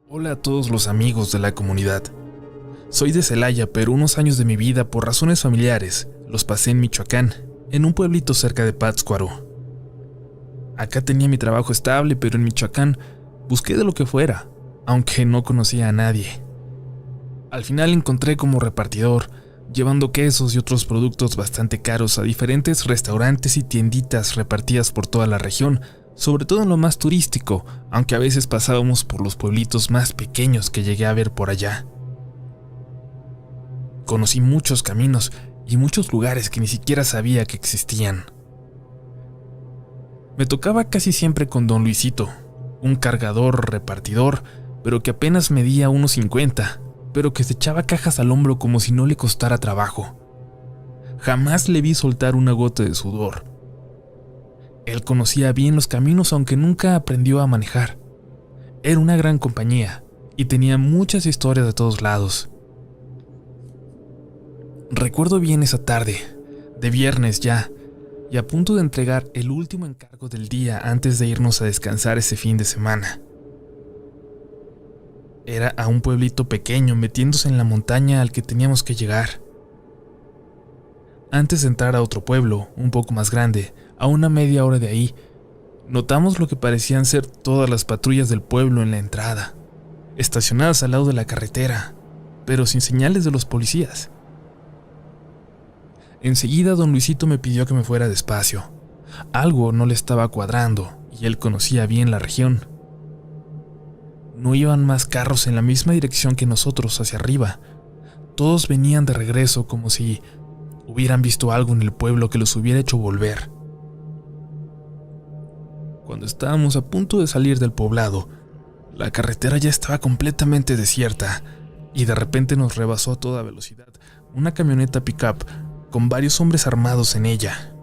Hola a todos los amigos de la comunidad. Soy de Celaya, pero unos años de mi vida, por razones familiares, los pasé en Michoacán, en un pueblito cerca de Pátzcuaro. Acá tenía mi trabajo estable, pero en Michoacán busqué de lo que fuera, aunque no conocía a nadie. Al final encontré como repartidor, llevando quesos y otros productos bastante caros a diferentes restaurantes y tienditas repartidas por toda la región, sobre todo en lo más turístico, aunque a veces pasábamos por los pueblitos más pequeños que llegué a ver por allá. Conocí muchos caminos y muchos lugares que ni siquiera sabía que existían. Me tocaba casi siempre con don Luisito, un cargador repartidor, pero que apenas medía 1.50, pero que se echaba cajas al hombro como si no le costara trabajo. Jamás le vi soltar una gota de sudor. Él conocía bien los caminos, aunque nunca aprendió a manejar. Era una gran compañía y tenía muchas historias de todos lados. Recuerdo bien esa tarde, de viernes ya, y a punto de entregar el último encargo del día antes de irnos a descansar ese fin de semana. Era a un pueblito pequeño metiéndose en la montaña al que teníamos que llegar. Antes de entrar a otro pueblo, un poco más grande, a una media hora de ahí, notamos lo que parecían ser todas las patrullas del pueblo en la entrada, estacionadas al lado de la carretera, pero sin señales de los policías. Enseguida don Luisito me pidió que me fuera despacio. Algo no le estaba cuadrando y él conocía bien la región. No iban más carros en la misma dirección que nosotros hacia arriba. Todos venían de regreso como si hubieran visto algo en el pueblo que los hubiera hecho volver. Cuando estábamos a punto de salir del poblado, la carretera ya estaba completamente desierta y de repente nos rebasó a toda velocidad una camioneta pick-up con varios hombres armados en ella.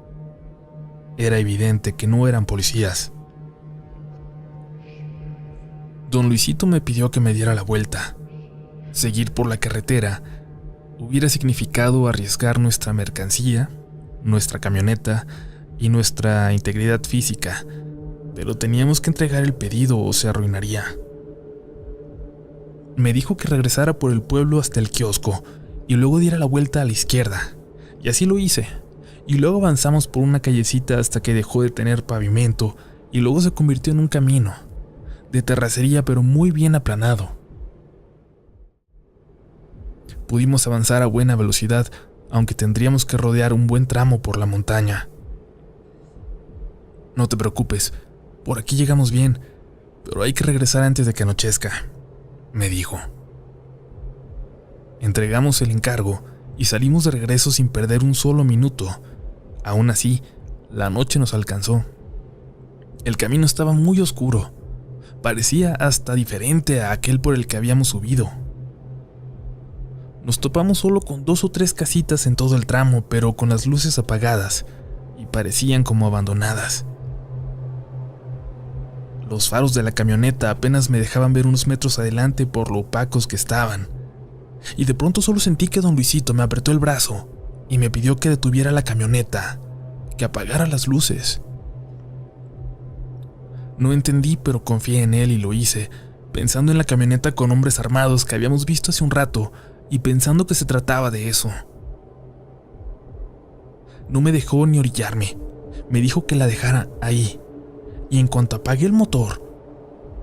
Era evidente que no eran policías. Don Luisito me pidió que me diera la vuelta. Seguir por la carretera hubiera significado arriesgar nuestra mercancía, nuestra camioneta y nuestra integridad física, pero teníamos que entregar el pedido o se arruinaría. Me dijo que regresara por el pueblo hasta el kiosco y luego diera la vuelta a la izquierda, y así lo hice, y luego avanzamos por una callecita hasta que dejó de tener pavimento y luego se convirtió en un camino, de terracería pero muy bien aplanado. Pudimos avanzar a buena velocidad, aunque tendríamos que rodear un buen tramo por la montaña. No te preocupes, por aquí llegamos bien, pero hay que regresar antes de que anochezca, me dijo. Entregamos el encargo y salimos de regreso sin perder un solo minuto. Aún así, la noche nos alcanzó. El camino estaba muy oscuro. Parecía hasta diferente a aquel por el que habíamos subido. Nos topamos solo con 2 o 3 casitas en todo el tramo, pero con las luces apagadas y parecían como abandonadas. Los faros de la camioneta apenas me dejaban ver unos metros adelante por lo opacos que estaban. Y de pronto solo sentí que don Luisito me apretó el brazo y me pidió que detuviera la camioneta, que apagara las luces. No entendí, pero confié en él y lo hice, pensando en la camioneta con hombres armados que habíamos visto hace un rato y pensando que se trataba de eso. No me dejó ni orillarme, me dijo que la dejara ahí. Y en cuanto apagué el motor,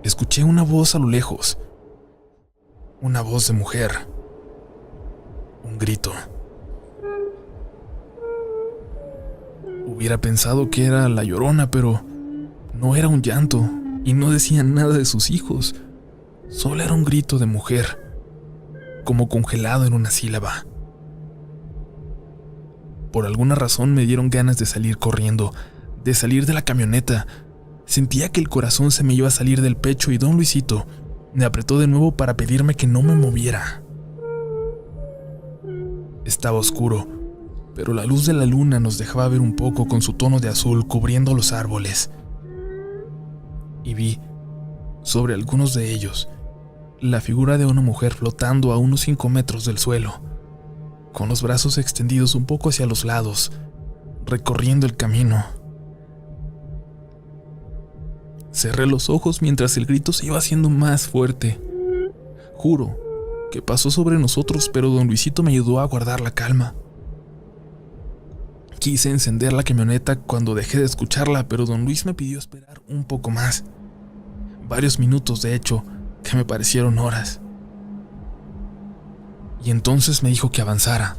escuché una voz a lo lejos. Una voz de mujer. Un grito. Hubiera pensado que era la Llorona, pero no era un llanto y no decía nada de sus hijos. Solo era un grito de mujer, como congelado en una sílaba. Por alguna razón me dieron ganas de salir corriendo, de salir de la camioneta. Sentía que el corazón se me iba a salir del pecho y don Luisito me apretó de nuevo para pedirme que no me moviera. Estaba oscuro, pero la luz de la luna nos dejaba ver un poco con su tono de azul cubriendo los árboles. Y vi, sobre algunos de ellos, la figura de una mujer flotando a unos 5 metros del suelo, con los brazos extendidos un poco hacia los lados, recorriendo el camino. Cerré los ojos mientras el grito se iba haciendo más fuerte Juro que pasó sobre nosotros, pero don Luisito me ayudó a guardar la calma. Quise encender la camioneta cuando dejé de escucharla, pero don Luis me pidió esperar un poco más. Varios minutos, de hecho, que me parecieron horas. Y entonces me dijo que avanzara,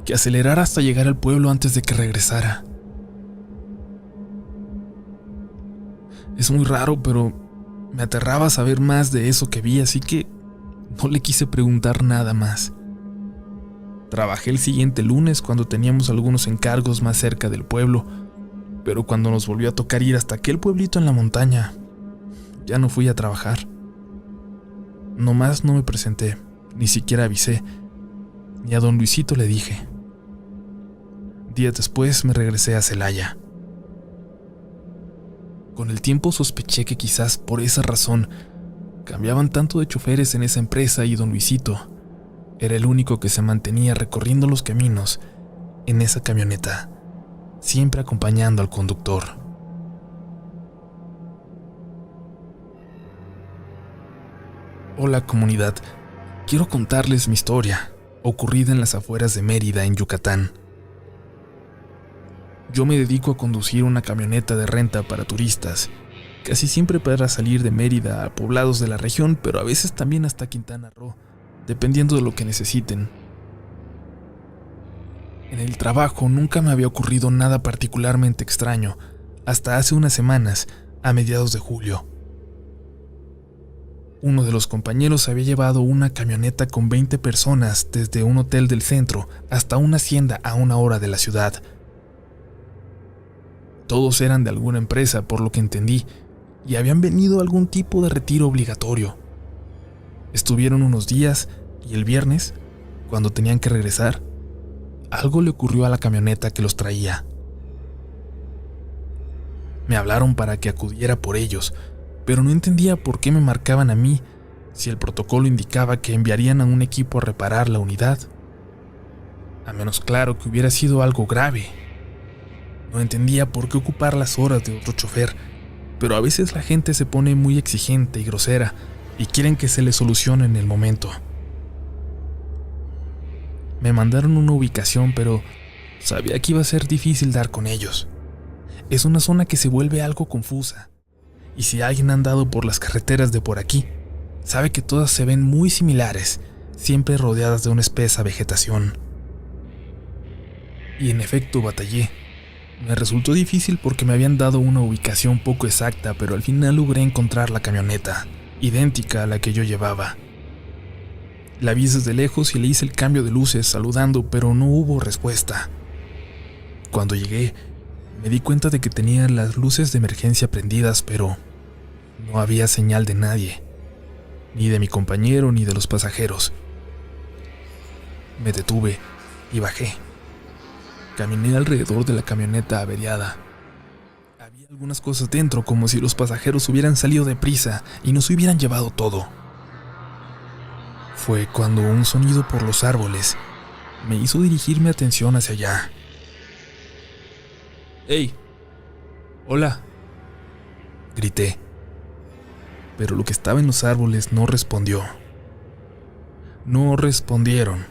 que acelerara hasta llegar al pueblo antes de que regresara. Es muy raro, pero me aterraba saber más de eso que vi, así que no le quise preguntar nada más. Trabajé el siguiente lunes cuando teníamos algunos encargos más cerca del pueblo, pero cuando nos volvió a tocar ir hasta aquel pueblito en la montaña, ya no fui a trabajar. Nomás no me presenté, ni siquiera avisé, ni a don Luisito le dije. Días después me regresé a Celaya. Con el tiempo sospeché que quizás por esa razón cambiaban tanto de choferes en esa empresa y don Luisito era el único que se mantenía recorriendo los caminos en esa camioneta, siempre acompañando al conductor. Hola comunidad, quiero contarles mi historia, ocurrida en las afueras de Mérida, en Yucatán. Yo me dedico a conducir una camioneta de renta para turistas, casi siempre para salir de Mérida a poblados de la región, pero a veces también hasta Quintana Roo, dependiendo de lo que necesiten. En el trabajo nunca me había ocurrido nada particularmente extraño, hasta hace unas semanas, a mediados de julio. Uno de los compañeros había llevado una camioneta con 20 personas desde un hotel del centro hasta una hacienda a 1 hora de la ciudad. Todos eran de alguna empresa, por lo que entendí, y habían venido a algún tipo de retiro obligatorio. Estuvieron unos días y el viernes, cuando tenían que regresar, algo le ocurrió a la camioneta que los traía. Me hablaron para que acudiera por ellos, pero no entendía por qué me marcaban a mí si el protocolo indicaba que enviarían a un equipo a reparar la unidad. A menos claro que hubiera sido algo grave. No entendía por qué ocupar las horas de otro chofer, pero a veces la gente se pone muy exigente y grosera y quieren que se les solucione en el momento. Me mandaron una ubicación, pero sabía que iba a ser difícil dar con ellos. Es una zona que se vuelve algo confusa, y si alguien ha andado por las carreteras de por aquí, sabe que todas se ven muy similares, siempre rodeadas de una espesa vegetación. Y en efecto batallé. Me resultó difícil porque me habían dado una ubicación poco exacta, pero al final logré encontrar la camioneta, idéntica a la que yo llevaba. La vi desde lejos y le hice el cambio de luces saludando, pero no hubo respuesta. Cuando llegué, me di cuenta de que tenía las luces de emergencia prendidas, pero no había señal de nadie, ni de mi compañero ni de los pasajeros. Me detuve y bajé. Caminé alrededor de la camioneta averiada. Había algunas cosas dentro, como si los pasajeros hubieran salido deprisa y nos hubieran llevado todo. Fue cuando un sonido por los árboles me hizo dirigir mi atención hacia allá. ¡Hey! ¡Hola!, grité. Pero lo que estaba en los árboles no respondió. No respondieron,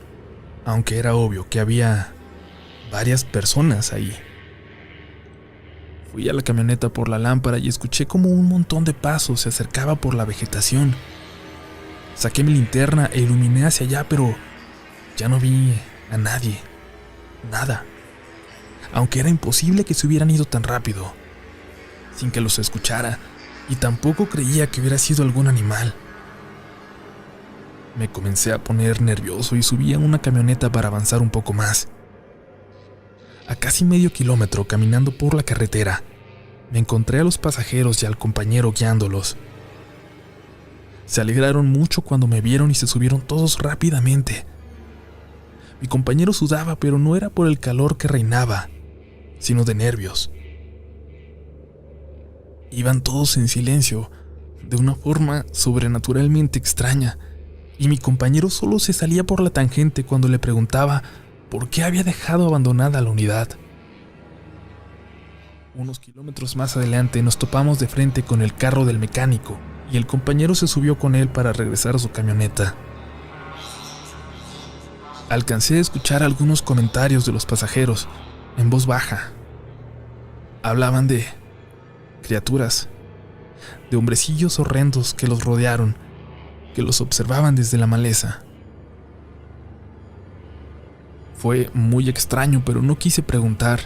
aunque era obvio que había varias personas ahí. Fui a la camioneta por la lámpara y escuché como un montón de pasos se acercaba por la vegetación. Saqué mi linterna e iluminé hacia allá, pero ya no vi a nadie. Nada. Aunque era imposible que se hubieran ido tan rápido, sin que los escuchara, y tampoco creía que hubiera sido algún animal. Me comencé a poner nervioso y subí a una camioneta para avanzar un poco más. A casi medio kilómetro caminando por la carretera, me encontré a los pasajeros y al compañero guiándolos. Se alegraron mucho cuando me vieron y se subieron todos rápidamente. Mi compañero sudaba, pero no era por el calor que reinaba, sino de nervios. Iban todos en silencio, de una forma sobrenaturalmente extraña, y mi compañero solo se salía por la tangente cuando le preguntaba por qué había dejado abandonada la unidad. Unos kilómetros más adelante nos topamos de frente con el carro del mecánico, y el compañero se subió con él para regresar a su camioneta. Alcancé a escuchar algunos comentarios de los pasajeros en voz baja. Hablaban de criaturas, de hombrecillos horrendos que los rodearon, que los observaban desde la maleza. Fue muy extraño, pero no quise preguntar.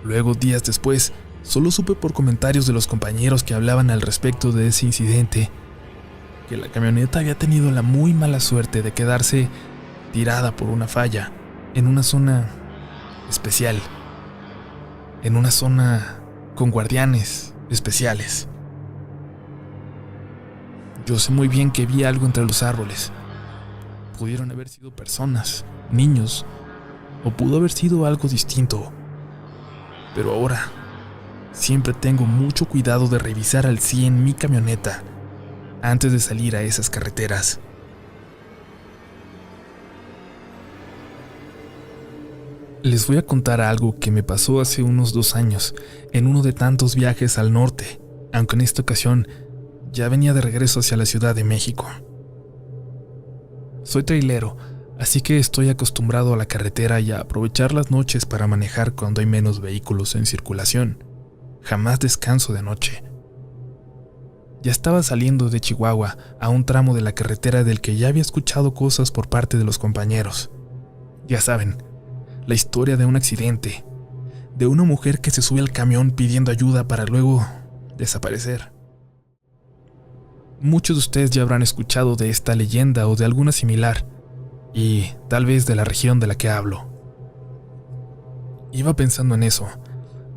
Luego, días después, solo supe por comentarios de los compañeros que hablaban al respecto de ese incidente, que la camioneta había tenido la muy mala suerte de quedarse tirada por una falla en una zona especial, en una zona con guardianes especiales. Yo sé muy bien que vi algo entre los árboles. Pudieron haber sido personas, niños, o pudo haber sido algo distinto. Pero ahora, siempre tengo mucho cuidado de revisar al 100 mi camioneta antes de salir a esas carreteras. Les voy a contar algo que me pasó hace unos 2 años, en uno de tantos viajes al norte, aunque en esta ocasión ya venía de regreso hacia la Ciudad de México. Soy trailero, así que estoy acostumbrado a la carretera y a aprovechar las noches para manejar cuando hay menos vehículos en circulación. Jamás descanso de noche. Ya estaba saliendo de Chihuahua a un tramo de la carretera del que ya había escuchado cosas por parte de los compañeros. Ya saben, la historia de un accidente, de una mujer que se sube al camión pidiendo ayuda para luego desaparecer. Muchos de ustedes ya habrán escuchado de esta leyenda o de alguna similar, y tal vez de la región de la que hablo. Iba pensando en eso,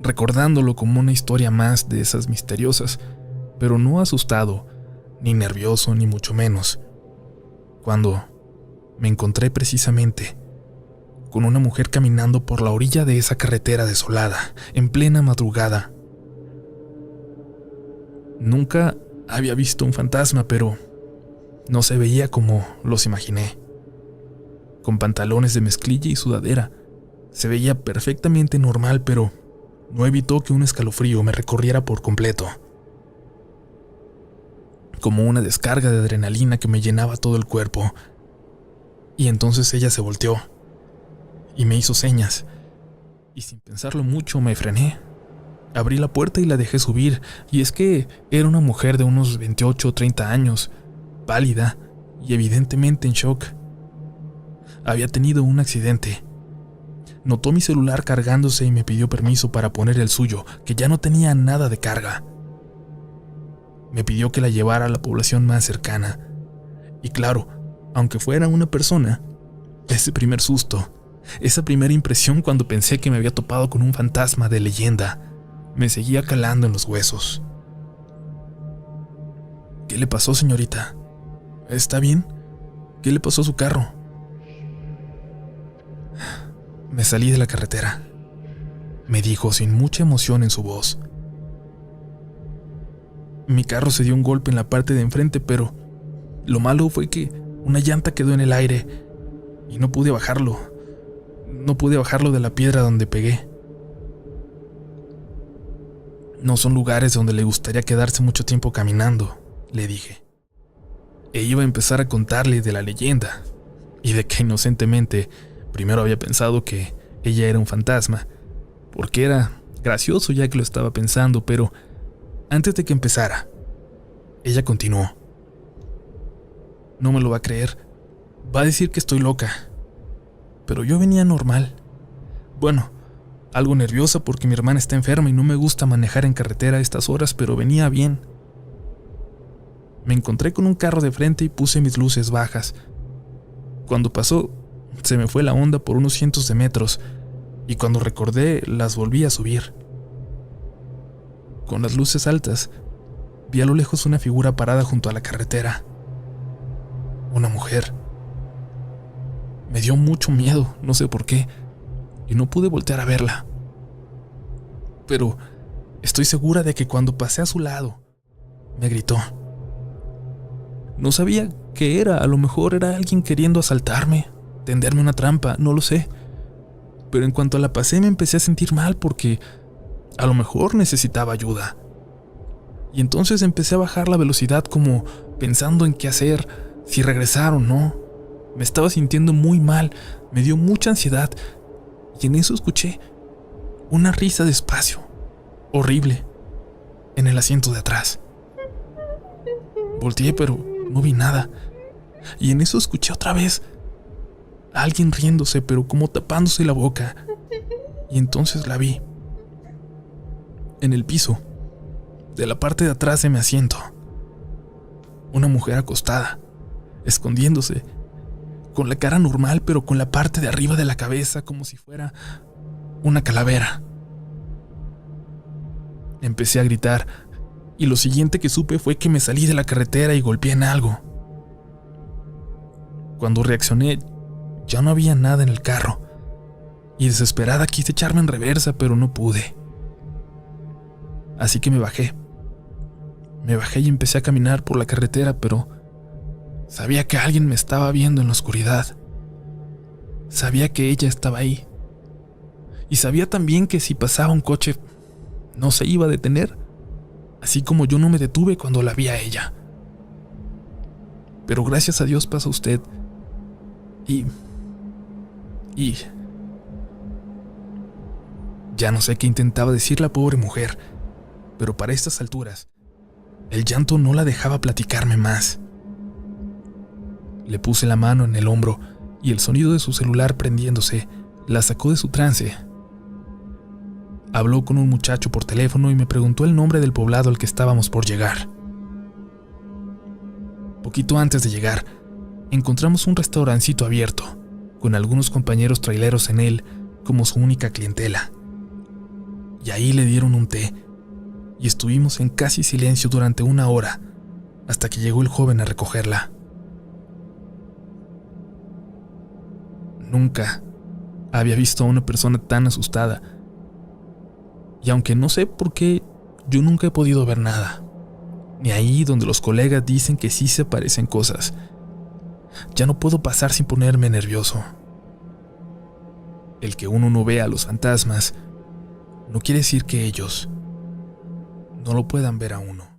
recordándolo como una historia más de esas misteriosas, pero no asustado, ni nervioso, ni mucho menos, cuando me encontré precisamente con una mujer caminando por la orilla de esa carretera desolada, en plena madrugada. Nunca había visto un fantasma, pero no se veía como los imaginé. Con pantalones de mezclilla y sudadera, se veía perfectamente normal, pero no evitó que un escalofrío me recorriera por completo. Como una descarga de adrenalina que me llenaba todo el cuerpo. Y entonces ella se volteó y me hizo señas, y sin pensarlo mucho me frené. Abrí la puerta y la dejé subir, y es que era una mujer de unos 28 o 30 años, pálida y evidentemente en shock. Había tenido un accidente. Notó mi celular cargándose y me pidió permiso para poner el suyo, que ya no tenía nada de carga. Me pidió que la llevara a la población más cercana. Y claro, aunque fuera una persona, ese primer susto, esa primera impresión cuando pensé que me había topado con un fantasma de leyenda, me seguía calando en los huesos. ¿Qué le pasó, señorita? ¿Está bien? ¿Qué le pasó a su carro? Me salí de la carretera, me dijo sin mucha emoción en su voz. Mi carro se dio un golpe en la parte de enfrente, pero lo malo fue que una llanta quedó en el aire y no pude bajarlo. No pude bajarlo de la piedra donde pegué. No son lugares donde le gustaría quedarse mucho tiempo caminando, le dije. E iba a empezar a contarle de la leyenda y de que inocentemente primero había pensado que ella era un fantasma, porque era gracioso ya que lo estaba pensando, pero antes de que empezara, ella continuó. No me lo va a creer, va a decir que estoy loca, pero yo venía normal. Bueno, algo nerviosa porque mi hermana está enferma y no me gusta manejar en carretera a estas horas, pero venía bien. Me encontré con un carro de frente y puse mis luces bajas. Cuando pasó, se me fue la onda por unos cientos de metros, y cuando recordé, las volví a subir. Con las luces altas, vi a lo lejos una figura parada junto a la carretera. Una mujer. Me dio mucho miedo, no sé por qué, y no pude voltear a verla. Pero estoy segura de que cuando pasé a su lado, me gritó. No sabía qué era, a lo mejor era alguien queriendo asaltarme, tenderme una trampa, no lo sé. Pero en cuanto la pasé me empecé a sentir mal porque a lo mejor necesitaba ayuda. Y entonces empecé a bajar la velocidad como pensando en qué hacer, si regresar o no. Me estaba sintiendo muy mal, me dio mucha ansiedad y en eso escuché una risa despacio, horrible, en el asiento de atrás. Volteé pero no vi nada y en eso escuché otra vez a alguien riéndose pero como tapándose la boca y entonces la vi en el piso, de la parte de atrás de mi asiento. Una mujer acostada, escondiéndose, con la cara normal pero con la parte de arriba de la cabeza como si fuera una calavera. Empecé a gritar y lo siguiente que supe fue que me salí de la carretera y golpeé en algo. Cuando reaccioné, ya no había nada en el carro y desesperada quise echarme en reversa pero no pude. Así que me bajé y empecé a caminar por la carretera, pero sabía que alguien me estaba viendo en la oscuridad. Sabía que ella estaba ahí. Y sabía también que si pasaba un coche, no se iba a detener, así como yo no me detuve cuando la vi a ella. Pero gracias a Dios pasó usted. Y ya no sé qué intentaba decir la pobre mujer, pero para estas alturas, el llanto no la dejaba platicarme más. Le puse la mano en el hombro y el sonido de su celular prendiéndose la sacó de su trance. Habló con un muchacho por teléfono y me preguntó el nombre del poblado al que estábamos por llegar. Poquito antes de llegar, encontramos un restaurancito abierto, con algunos compañeros traileros en él como su única clientela. Y ahí le dieron un té, y estuvimos en casi silencio durante 1 hora, hasta que llegó el joven a recogerla. Nunca había visto a una persona tan asustada, y aunque no sé por qué, yo nunca he podido ver nada, ni ahí donde los colegas dicen que sí se aparecen cosas. Ya no puedo pasar sin ponerme nervioso. El que uno no vea a los fantasmas no quiere decir que ellos no lo puedan ver a uno.